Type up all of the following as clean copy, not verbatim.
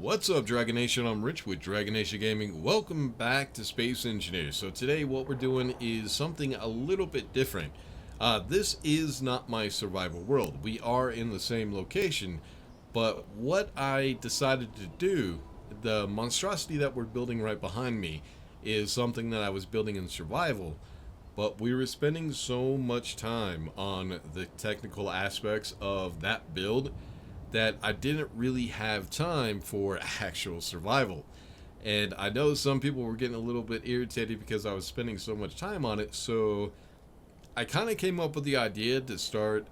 What's up, Dragon Nation? I'm Rich with Dragon Nation Gaming. Welcome back to Space Engineers. So today what we're doing is something a little bit different. This is not my survival world. We are in the same location, but what I decided to do, the monstrosity that we're building right behind me, is something that I was building in survival, but we were spending so much time on the technical aspects of that build that I didn't really have time for actual survival. And I know some people were getting a little bit irritated because I was spending so much time on it, so I kind of came up with the idea to start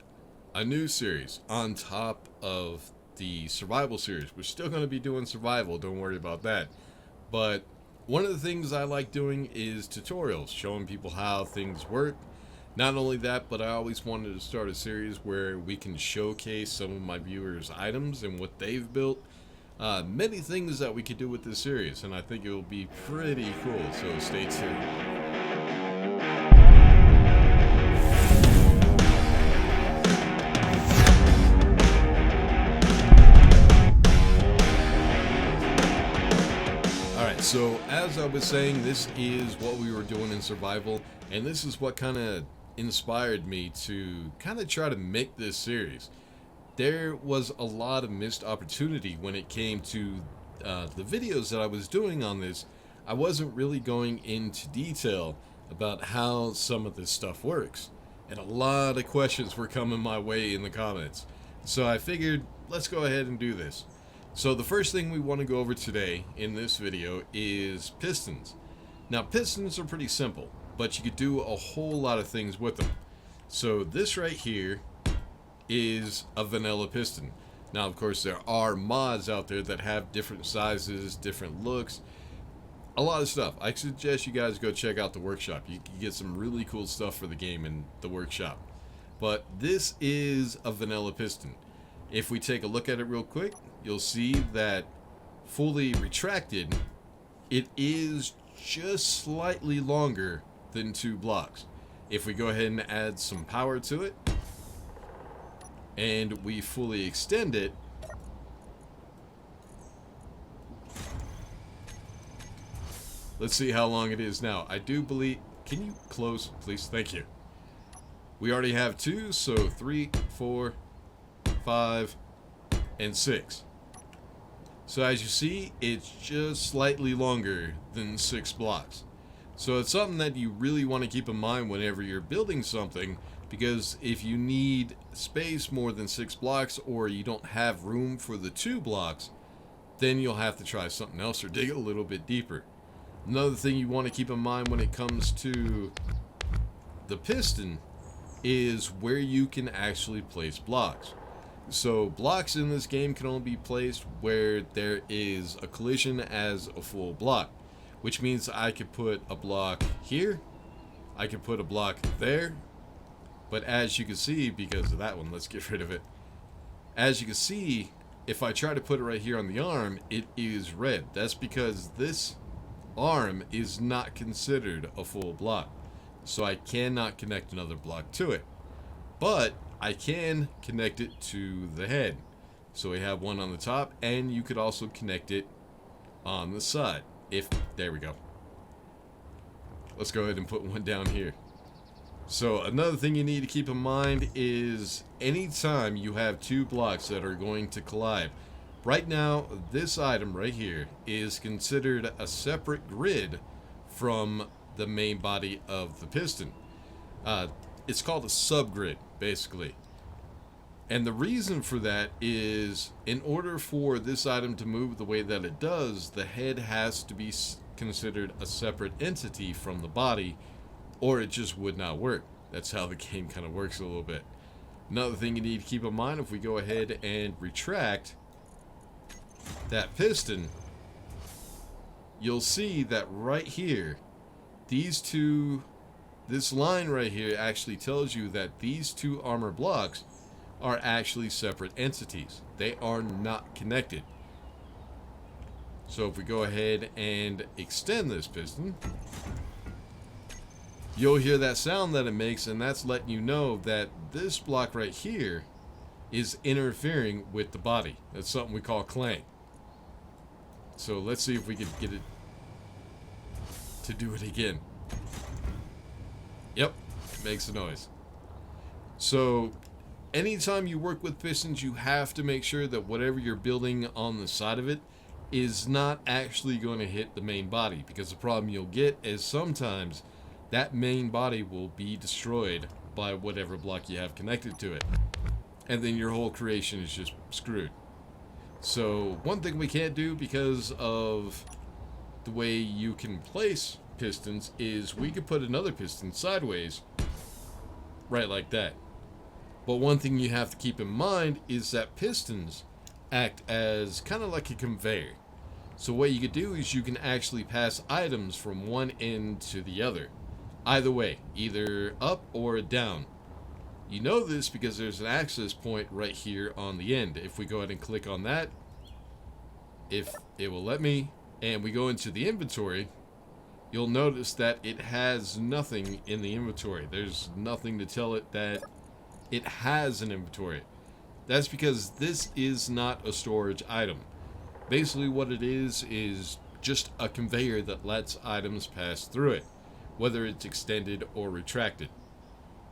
a new series on top of the survival series. We're still going to be doing survival, don't worry about that. But one of the things I like doing is tutorials, showing people how things work. Not only that, but I always wanted to start a series where we can showcase some of my viewers' items and what they've built. Many things that we could do with this series, and I think it will be pretty cool, so stay tuned. Alright, so as I was saying, this is what we were doing in survival, and this is what kind of inspired me to kind of try to make this series. There was a lot of missed opportunity when it came to the videos that I was doing on this. I wasn't really going into detail about how some of this stuff works, and a lot of questions were coming my way in the comments. So I figured, let's go ahead and do this. So the first thing we want to go over today in this video is pistons. Now, pistons are pretty simple, but you could do a whole lot of things with them. So this right here is a vanilla piston. Now, of course, there are mods out there that have different sizes, different looks, a lot of stuff. I suggest you guys go check out the workshop. You can get some really cool stuff for the game in the workshop. But this is a vanilla piston. If we take a look at it real quick, you'll see that fully retracted, it is just slightly longer than 2 blocks. If we go ahead and add some power to it and we fully extend it, let's see how long it is now. I do believe, can you close please? Thank you. We already have 2, so 3, 4, 5, and 6. So as you see, it's just slightly longer than 6 blocks. So it's something that you really want to keep in mind whenever you're building something, because if you need space more than 6 blocks or you don't have room for the 2 blocks, then you'll have to try something else or dig a little bit deeper. Another thing you want to keep in mind when it comes to the piston is where you can actually place blocks. So blocks in this game can only be placed where there is a collision as a full block, which means I could put a block here, I could put a block there, but as you can see, because of that one, let's get rid of it. As you can see, if I try to put it right here on the arm, it is red. That's because this arm is not considered a full block, so I cannot connect another block to it. But I can connect it to the head. So we have one on the top, and you could also connect it on the side. There we go. Let's go ahead and put one down here. So another thing you need to keep in mind is anytime you have 2 blocks that are going to collide. Right now, this item right here is considered a separate grid from the main body of the piston. It's called a subgrid, basically. And the reason for that is, in order for this item to move the way that it does, the head has to be considered a separate entity from the body, or it just would not work. That's how the game kind of works a little bit. Another thing you need to keep in mind, if we go ahead and retract that piston, you'll see that right here, this line right here actually tells you that these 2 armor blocks are actually separate entities. They are not connected. So if we go ahead and extend this piston, you'll hear that sound that it makes, and that's letting you know that this block right here is interfering with the body. That's something we call clang. So let's see if we can get it to do it again. Yep, it makes a noise. So anytime you work with pistons, you have to make sure that whatever you're building on the side of it is not actually going to hit the main body, because the problem you'll get is sometimes that main body will be destroyed by whatever block you have connected to it, and then your whole creation is just screwed. So one thing we can't do because of the way you can place pistons is we could put another piston sideways, right like that. But one thing you have to keep in mind is that pistons act as kind of like a conveyor. So what you could do is you can actually pass items from one end to the other. Either way, either up or down. You know this because there's an access point right here on the end. If we go ahead and click on that, if it will let me, and we go into the inventory, you'll notice that it has nothing in the inventory. There's nothing to tell it that it has an inventory. That's because this is not a storage item. Basically what it is just a conveyor that lets items pass through it, whether it's extended or retracted.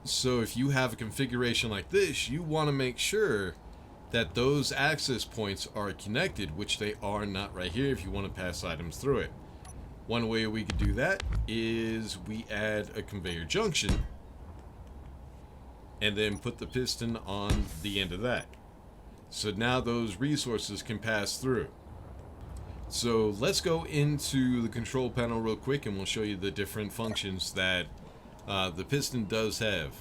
So if you have a configuration like this, you want to make sure that those access points are connected, which they are not right here if you want to pass items through it. One way we could do that is we add a conveyor junction and then put the piston on the end of that. So now those resources can pass through. So let's go into the control panel real quick and we'll show you the different functions that the piston does have.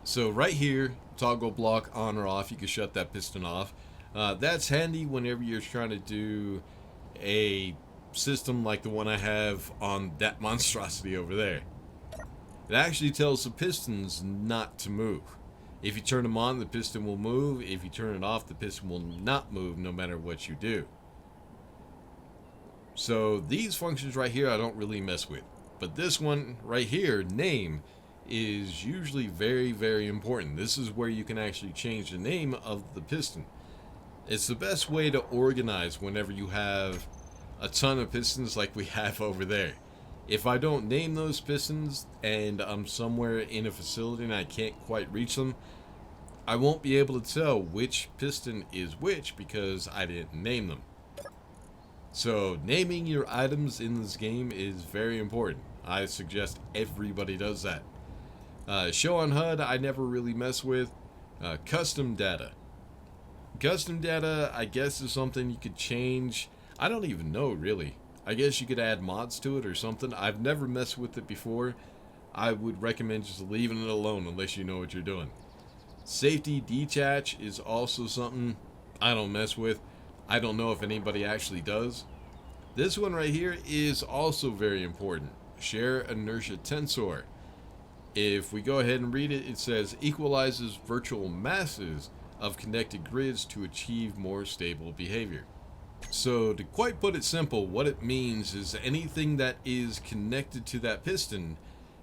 So right here, toggle block on or off, you can shut that piston off. That's handy whenever you're trying to do a system like the one I have on that monstrosity over there. It actually tells the pistons not to move. If you turn them on, the piston will move. If you turn it off, the piston will not move no matter what you do. So these functions right here I don't really mess with. But this one right here, name, is usually very, very important. This is where you can actually change the name of the piston. It's the best way to organize whenever you have a ton of pistons like we have over there. If I don't name those pistons and I'm somewhere in a facility and I can't quite reach them, I won't be able to tell which piston is which because I didn't name them. So naming your items in this game is very important. I suggest everybody does that. Show on HUD I never really mess with. Custom data. Custom data I guess is something you could change. I don't even know really. I guess you could add mods to it or something. I've never messed with it before. I would recommend just leaving it alone unless you know what you're doing. Safety detach is also something I don't mess with. I don't know if anybody actually does. This one right here is also very important. Share inertia tensor. If we go ahead and read it, it says equalizes virtual masses of connected grids to achieve more stable behavior. So to quite put it simple, what it means is anything that is connected to that piston,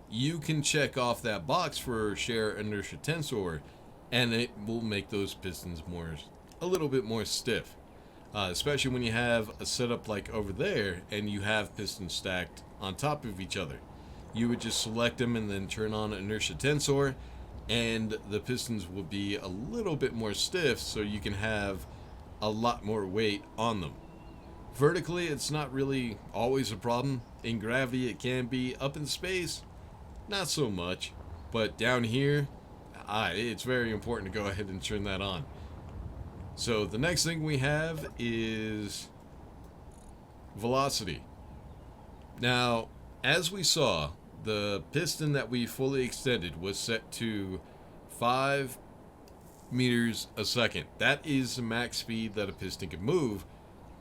you can check off that box for share inertia tensor, and it will make those pistons a little bit more stiff. Especially when you have a setup like over there and you have pistons stacked on top of each other. You would just select them and then turn on inertia tensor, and the pistons will be a little bit more stiff so you can have a lot more weight on them. Vertically, it's not really always a problem. In gravity, it can be. Up in space, not so much. But down here, it's very important to go ahead and turn that on. So the next thing we have is velocity. Now, as we saw, the piston that we fully extended was set to 5 meters a second. That is the max speed that a piston can move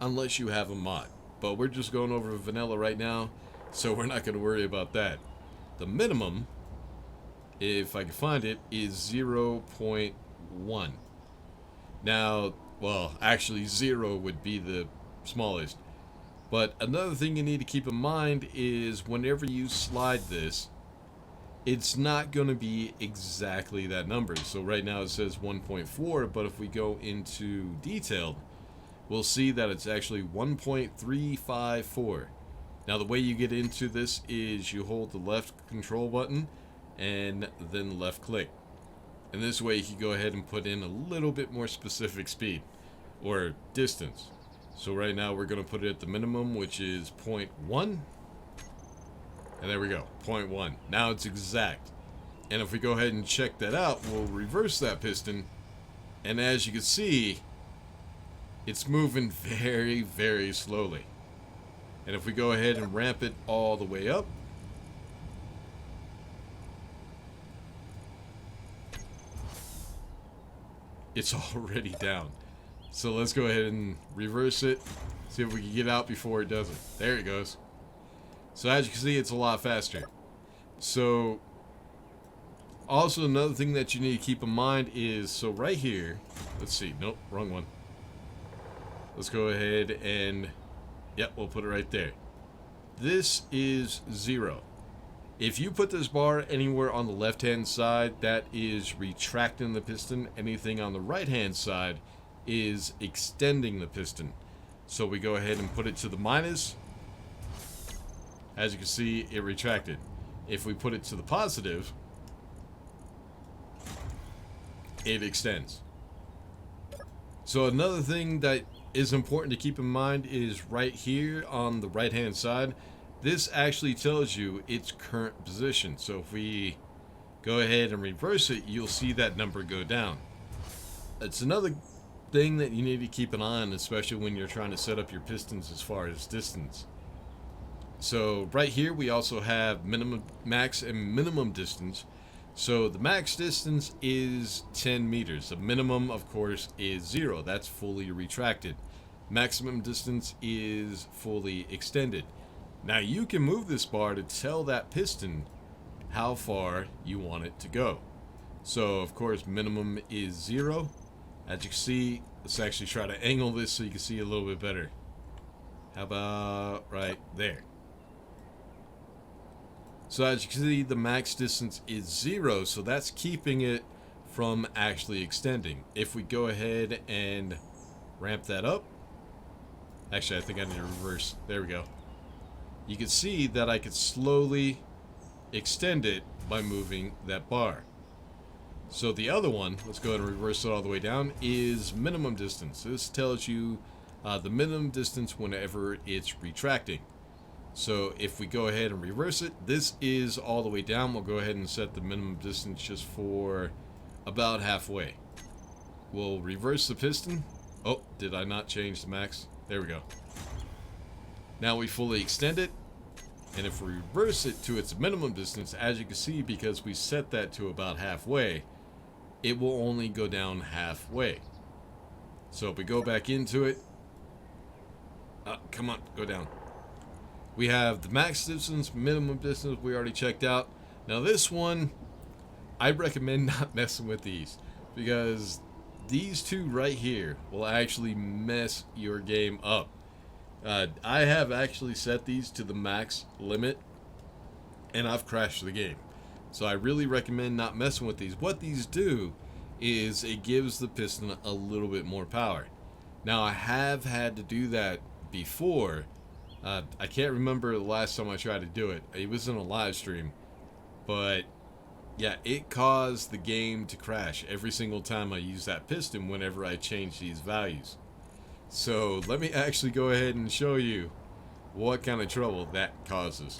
unless you have a mod. But we're just going over vanilla right now, so we're not going to worry about that. The minimum, if I can find it, is 0.1. Now, well, actually 0 would be the smallest. But another thing you need to keep in mind is whenever you slide this, it's not going to be exactly that number. So right now it says 1.4, but if we go into detailed, we'll see that it's actually 1.354. Now the way you get into this is you hold the left control button and then left click. And this way you can go ahead and put in a little bit more specific speed or distance. So right now we're going to put it at the minimum, which is 0.1. And there we go, 0.1. Now it's exact. And if we go ahead and check that out, we'll reverse that piston. And as you can see, it's moving very, very slowly. And if we go ahead and ramp it all the way up, it's already down. So let's go ahead and reverse it. See if we can get out before it does it. There it goes. So as you can see, it's a lot faster. So also another thing that you need to keep in mind is, so right here, let's see, nope, wrong one. Let's go ahead and, yep, we'll put it right there. This is 0. If you put this bar anywhere on the left hand side, that is retracting the piston. Anything on the right hand side is extending the piston. So we go ahead and put it to the minus. As you can see, it retracted. If we put it to the positive, it extends. So another thing that is important to keep in mind is right here on the right hand side, this actually tells you its current position. So if we go ahead and reverse it, you'll see that number go down. It's another thing that you need to keep an eye on, especially when you're trying to set up your pistons as far as distance. So right here we also have minimum, max, and minimum distance. So the max distance is 10 meters. The minimum, of course, is 0. That's fully retracted. Maximum distance is fully extended. Now you can move this bar to tell that piston how far you want it to go. So of course minimum is 0. As you can see, let's actually try to angle this so you can see a little bit better. How about right there? So as you can see, the max distance is 0, so that's keeping it from actually extending. If we go ahead and ramp that up, actually I think I need to reverse, there we go. You can see that I could slowly extend it by moving that bar. So the other one, let's go ahead and reverse it all the way down, is minimum distance. This tells you the minimum distance whenever it's retracting. So if we go ahead and reverse it, this is all the way down. We'll go ahead and set the minimum distance just for about halfway. We'll reverse the piston. Oh, did I not change the max? There we go. Now we fully extend it. And if we reverse it to its minimum distance, as you can see, because we set that to about halfway, it will only go down halfway. So if we go back into it, come on, go down. We have the max distance, minimum distance we already checked out. Now this one, I recommend not messing with these, because these two right here will actually mess your game up. I have actually set these to the max limit, and I've crashed the game. So I really recommend not messing with these. What these do is it gives the piston a little bit more power. Now I have had to do that before. I can't remember the last time I tried to do it. It was in a live stream. But yeah, it caused the game to crash every single time I use that piston whenever I change these values. So let me actually go ahead and show you what kind of trouble that causes.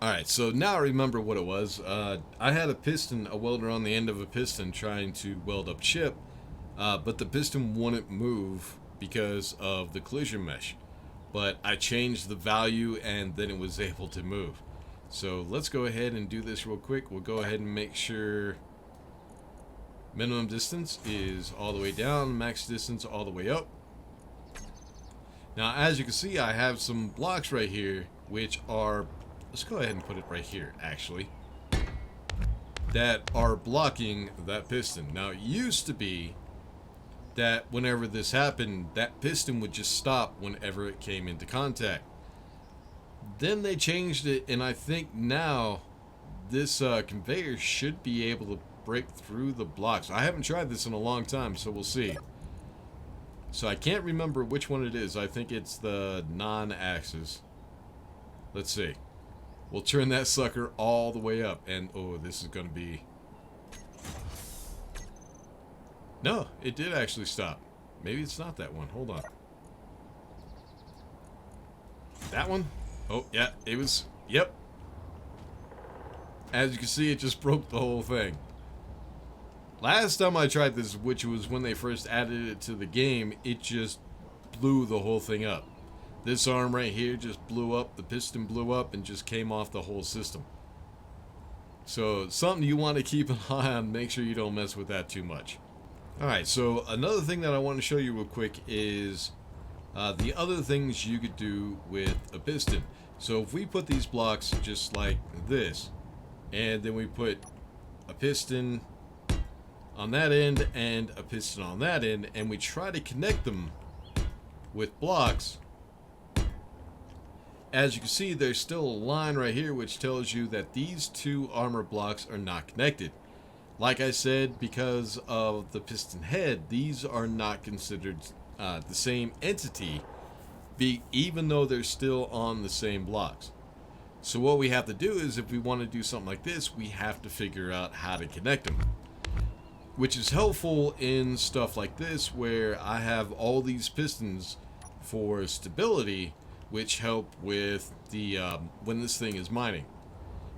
Alright, so now I remember what it was. I had a welder on the end of a piston trying to weld up chip, but the piston wouldn't move because of the collision mesh. But I changed the value and then it was able to move. So let's go ahead and do this real quick. We'll go ahead and make sure minimum distance is all the way down, max distance all the way up. Now as you can see, I have some blocks right here which are, let's go ahead and put it right here actually, that are blocking that piston. Now it used to be that whenever this happened, that piston would just stop whenever it came into contact. Then they changed it, and I think now this conveyor should be able to break through the blocks. I haven't tried this in a long time, so we'll see. So I can't remember which one it is. I think it's the non-axis. Let's see. We'll turn that sucker all the way up. And, oh, this is going to be... No, it did actually stop. Maybe it's not that one. Hold on. That one? Oh, yeah, it was... Yep. As you can see, it just broke the whole thing. Last time I tried this, which was when they first added it to the game, it just blew the whole thing up. This arm right here just blew up, the piston blew up, and just came off the whole system. So, something you want to keep an eye on, make sure you don't mess with that too much. Alright, so another thing that I want to show you real quick is the other things you could do with a piston. So if we put these blocks just like this, and then we put a piston on that end and a piston on that end, and we try to connect them with blocks, as you can see, there's still a line right here which tells you that these two armor blocks are not connected. Like I said, because of the piston head, these are not considered the same entity, even though they're still on the same blocks. So what we have to do is, if we want to do something like this, we have to figure out how to connect them. Which is helpful in stuff like this, where I have all these pistons for stability, which help with the when this thing is mining.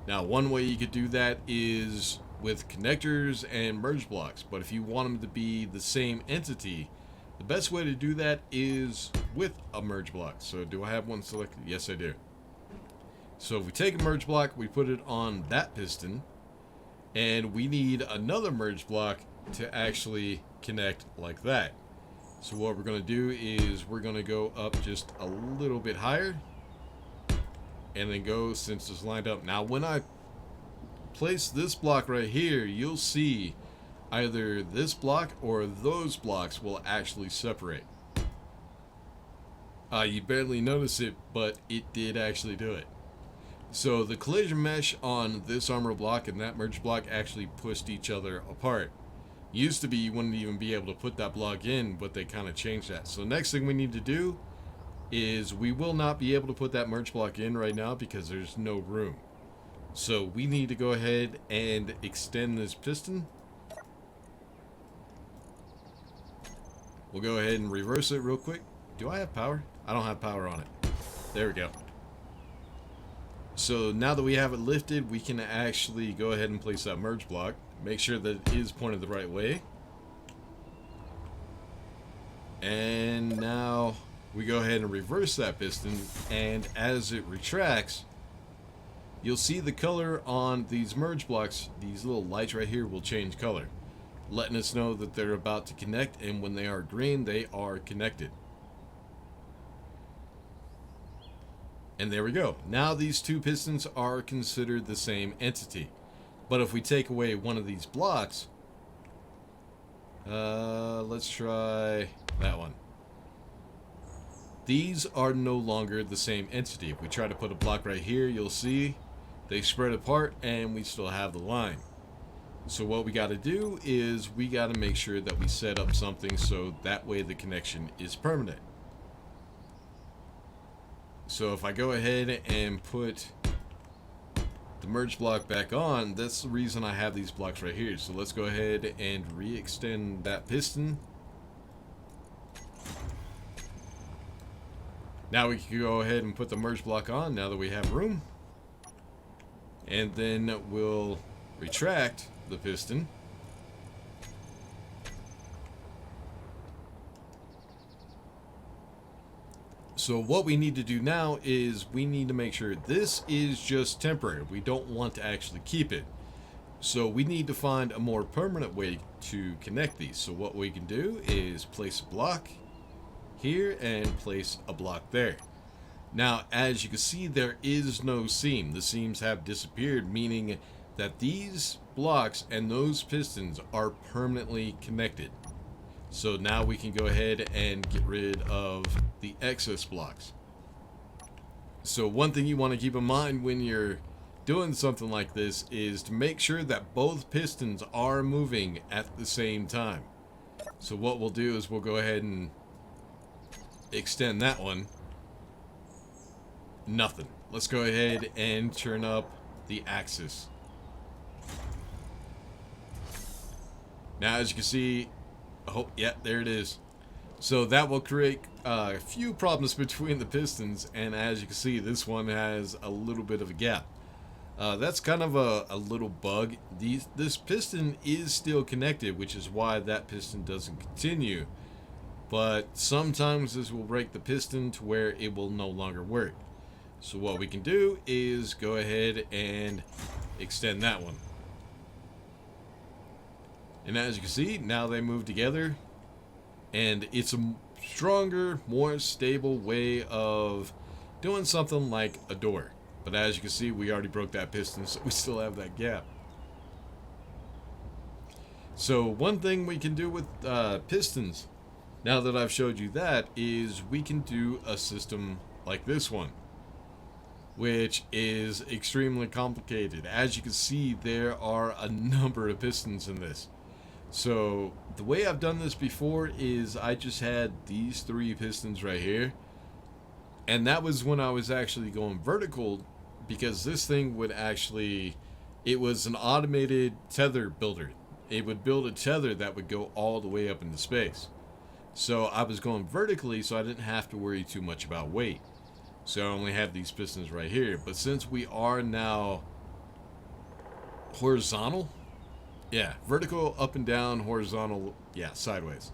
Now, one way you could do that is with connectors and merge blocks, but if you want them to be the same entity, the best way to do that is with a merge block. So do I have one selected? Yes, I do. So if we take a merge block, we put it on that piston, and we need another merge block to actually connect like that. So what we're going to do is we're going to go up just a little bit higher, and then go, since it's lined up. Now when I place this block right here, you'll see either this block or those blocks will actually separate. You barely notice it, but it did actually do it. So the collision mesh on this armor block and that merge block actually pushed each other apart. Used to be you wouldn't even be able to put that block in, but they kind of changed that. So next thing we need to do is, we will not be able to put that merge block in right now because there's no room. So we need to go ahead and extend this piston. We'll go ahead and reverse it real quick. Do I have power? I don't have power on it. There we go. So now that we have it lifted, we can actually go ahead and place that merge block. Make sure that it is pointed the right way. And now we go ahead and reverse that piston, and as it retracts, you'll see the color on these merge blocks, these little lights right here, will change color, letting us know that they're about to connect, and when they are green, they are connected. And there we go. Now these two pistons are considered the same entity. But if we take away one of these blocks, let's try that one. These are no longer the same entity. If we try to put a block right here, you'll see they spread apart and we still have the line. So what we got to do is we got to make sure that we set up something so that way the connection is permanent. So if I go ahead and put the merge block back on, that's the reason I have these blocks right here. So let's go ahead and re-extend that piston. Now we can go ahead and put the merge block on now that we have room. And then we'll retract the piston. So what we need to do now is we need to make sure this is just temporary. We don't want to actually keep it. So we need to find a more permanent way to connect these. So what we can do is place a block here and place a block there. Now, as you can see, there is no seam. The seams have disappeared, meaning that these blocks and those pistons are permanently connected. So now we can go ahead and get rid of the excess blocks. So one thing you want to keep in mind when you're doing something like this is to make sure that both pistons are moving at the same time. So what we'll do is we'll go ahead and extend that one. Nothing. Let's go ahead and turn up the axis. Now, as you can see, oh, yeah, there it is. So that will create a few problems between the pistons, and as you can see, this one has a little bit of a gap. That's kind of a little bug. This piston is still connected, which is why that piston doesn't continue. But sometimes this will break the piston to where it will no longer work. So what we can do is go ahead and extend that one. And as you can see, now they move together. And it's a stronger, more stable way of doing something like a door. But as you can see, we already broke that piston, so we still have that gap. So one thing we can do with pistons, now that I've showed you that, is we can do a system like this one, which is extremely complicated. As you can see, there are a number of pistons in this. So the way I've done this before is I just had these 3 pistons right here, and that was when I was actually going vertical, because this thing would actually, it was an automated tether builder. It would build a tether that would go all the way up into space. So I was going vertically, so I didn't have to worry too much about weight. So I only have these pistons right here. But since we are now horizontal, yeah, vertical, up and down, horizontal, yeah, sideways.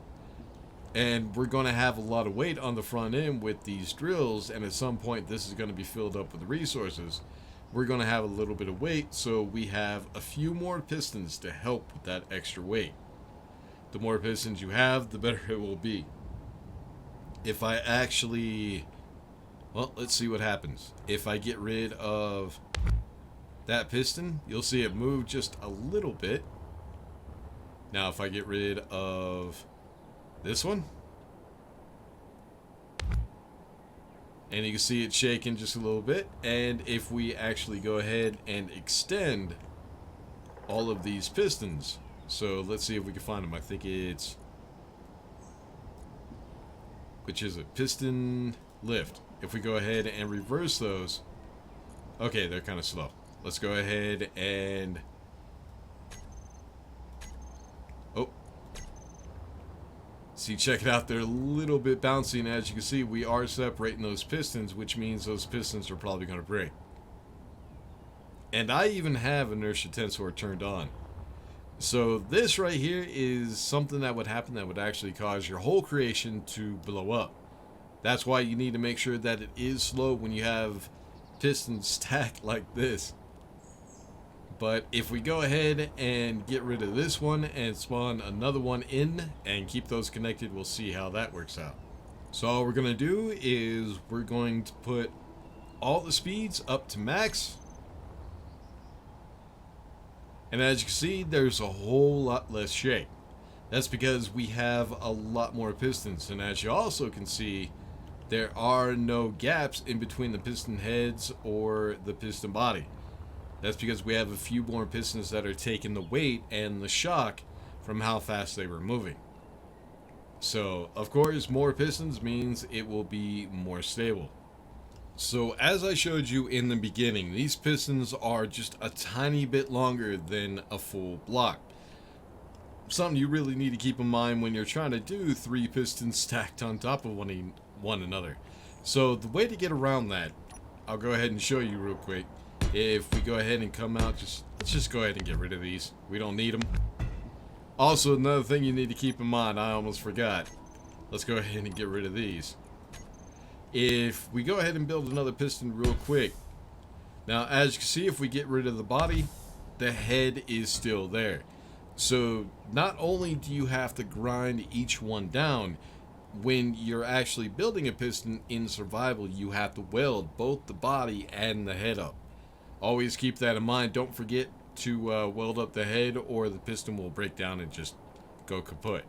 And we're going to have a lot of weight on the front end with these drills, and at some point this is going to be filled up with resources. We're going to have a little bit of weight, so we have a few more pistons to help with that extra weight. The more pistons you have, the better it will be. If I actually, well, let's see what happens. If I get rid of that piston, you'll see it move just a little bit. Now if I get rid of this one, and you can see it shaking just a little bit. And if we actually go ahead and extend all of these pistons, so let's see if we can find them. I think it's, which is a piston lift. If we go ahead and reverse those, okay, they're kind of slow. Let's go ahead and, oh, see, check it out, they're a little bit bouncy, and as you can see, we are separating those pistons, which means those pistons are probably going to break. And I even have inertia tensor turned on. So this right here is something that would happen that would actually cause your whole creation to blow up. That's why you need to make sure that it is slow when you have pistons stacked like this. But if we go ahead and get rid of this one and spawn another one in and keep those connected, we'll see how that works out. So all we're going to do is we're going to put all the speeds up to max. And as you can see, there's a whole lot less shake. That's because we have a lot more pistons. And as you also can see, there are no gaps in between the piston heads or the piston body. That's because we have a few more pistons that are taking the weight and the shock from how fast they were moving. So, of course, more pistons means it will be more stable. So, as I showed you in the beginning, these pistons are just a tiny bit longer than a full block. Something you really need to keep in mind when you're trying to do 3 pistons stacked on top of one another. So, the way to get around that, I'll go ahead and show you real quick. If we go ahead and come out, let's just go ahead and get rid of these. We don't need them. Also, another thing you need to keep in mind, I almost forgot. Let's go ahead and get rid of these. If we go ahead and build another piston real quick. Now, as you can see, if we get rid of the body, the head is still there. So, not only do you have to grind each one down, when you're actually building a piston in survival, you have to weld both the body and the head up. Always keep that in mind. Don't forget to weld up the head, or the piston will break down and just go kaput.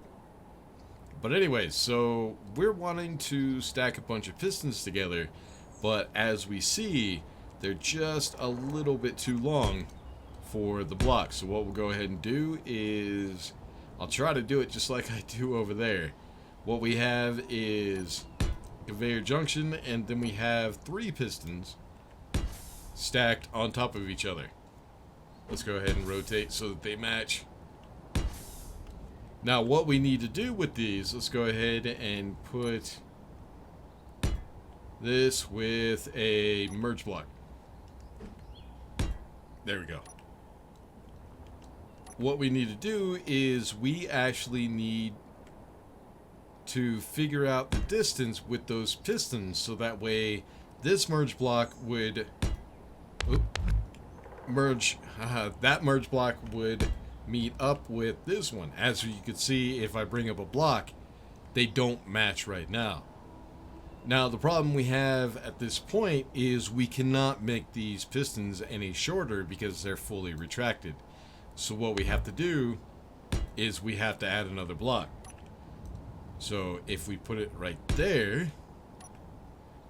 But anyways, so we're wanting to stack a bunch of pistons together, but as we see, they're just a little bit too long for the block. So what we'll go ahead and do is, I'll try to do it just like I do over there. What we have is conveyor junction, and then we have 3 pistons stacked on top of each other. Let's go ahead and rotate so that they match. Now what we need to do with these, let's go ahead and put this with a merge block. There we go. What we need to do is we actually need to figure out the distance with those pistons, so that way this merge block would that merge block would meet up with this one. As you can see, if I bring up a block, they don't match right now. Now the problem we have at this point is we cannot make these pistons any shorter because they're fully retracted. So what we have to do is we have to add another block. So if we put it right there,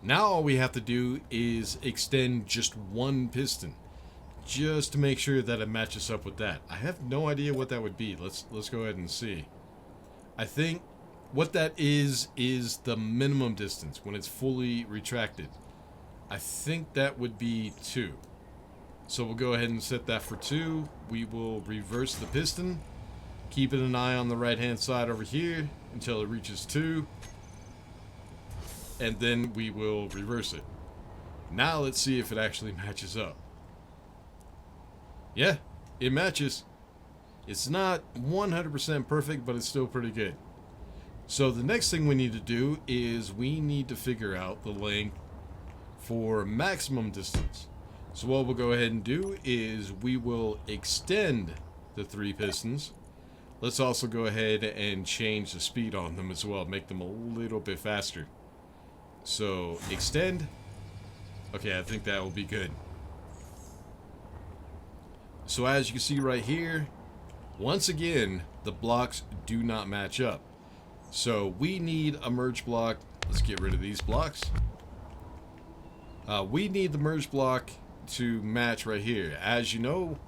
now all we have to do is extend just one piston, just to make sure that it matches up with that. I have no idea what that would be. Let's go ahead and see. I think what that is the minimum distance when it's fully retracted. I think that would be 2. So we'll go ahead and set that for 2. We will reverse the piston, keeping an eye on the right hand side over here until it reaches 2, and then we will reverse it. Now let's see if it actually matches up. Yeah, it matches. It's not 100% perfect, but it's still pretty good. So the next thing we need to do is we need to figure out the length for maximum distance. So what we'll go ahead and do is we will extend the 3 pistons. Let's also go ahead and change the speed on them as well, make them a little bit faster. So extend. Okay, I think that will be good. So as you can see right here, once again, the blocks do not match up. So we need a merge block. Let's get rid of these blocks. We need the merge block to match right here. As you know,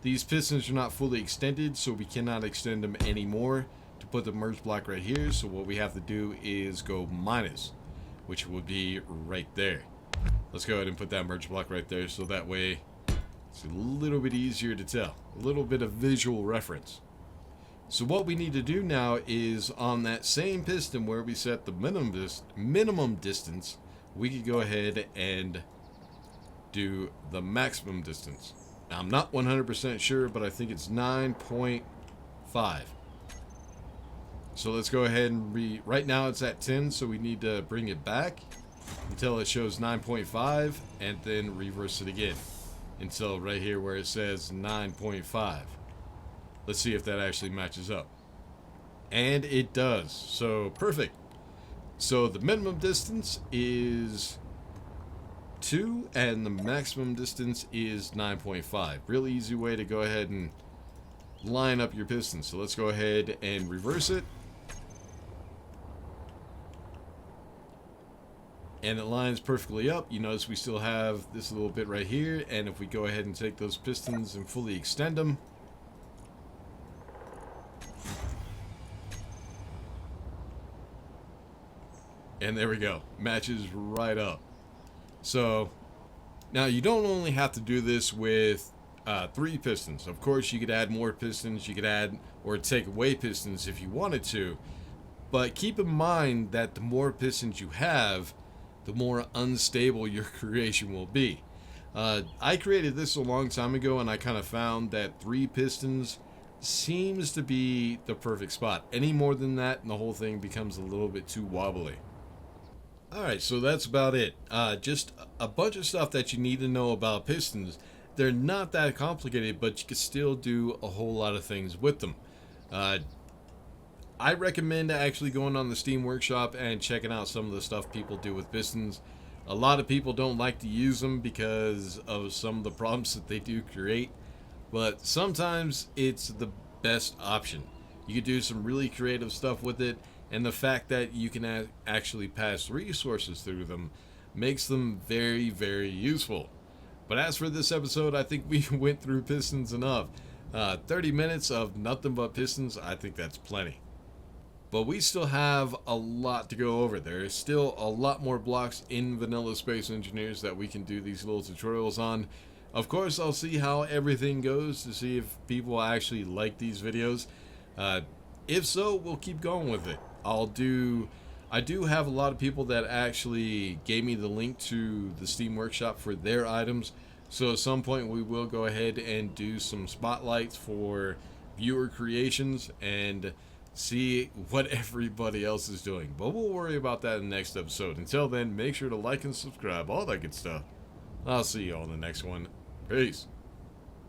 these pistons are not fully extended, so we cannot extend them anymore to put the merge block right here. So what we have to do is go minus, which would be right there. Let's go ahead and put that merge block right there, so that way it's a little bit easier to tell, a little bit of visual reference. So what we need to do now is on that same piston where we set the minimum distance, we could go ahead and do the maximum distance. Now, I'm not 100% sure, but I think it's 9.5. So let's go ahead and right now it's at 10, so we need to bring it back until it shows 9.5, and then reverse it again until right here where it says 9.5. Let's see if that actually matches up. And it does. So perfect. So the minimum distance is 2 and the maximum distance is 9.5. Really easy way to go ahead and line up your pistons. So let's go ahead and reverse it. And it lines perfectly up. You notice we still have this little bit right here, and if we go ahead and take those pistons and fully extend them, and there we go, matches right up. So now you don't only have to do this with 3 pistons. Of course, you could add more pistons, you could add or take away pistons if you wanted to, but keep in mind that the more pistons you have, the more unstable your creation will be. I created this a long time ago, and I kind of found that 3 pistons seems to be the perfect spot. Any more than that, and the whole thing becomes a little bit too wobbly. Alright, so that's about it. Just a bunch of stuff that you need to know about pistons. They're not that complicated, but you can still do a whole lot of things with them. I recommend actually going on the Steam Workshop and checking out some of the stuff people do with pistons. A lot of people don't like to use them because of some of the problems that they do create, but sometimes it's the best option. You can do some really creative stuff with it, and the fact that you can actually pass resources through them makes them very, very useful. But as for this episode, I think we went through pistons enough. 30 minutes of nothing but pistons, I think that's plenty. But we still have a lot to go over. There is still a lot more blocks in Vanilla Space Engineers that we can do these little tutorials on. Of course, I'll see how everything goes to see if people actually like these videos. If so, we'll keep going with it. I do have a lot of people that actually gave me the link to the Steam Workshop for their items. So at some point we will go ahead and do some spotlights for viewer creations and see what everybody else is doing. But we'll worry about that in the next episode. Until then, make sure to like and subscribe, all that good stuff. I'll see you all in the next one. Peace.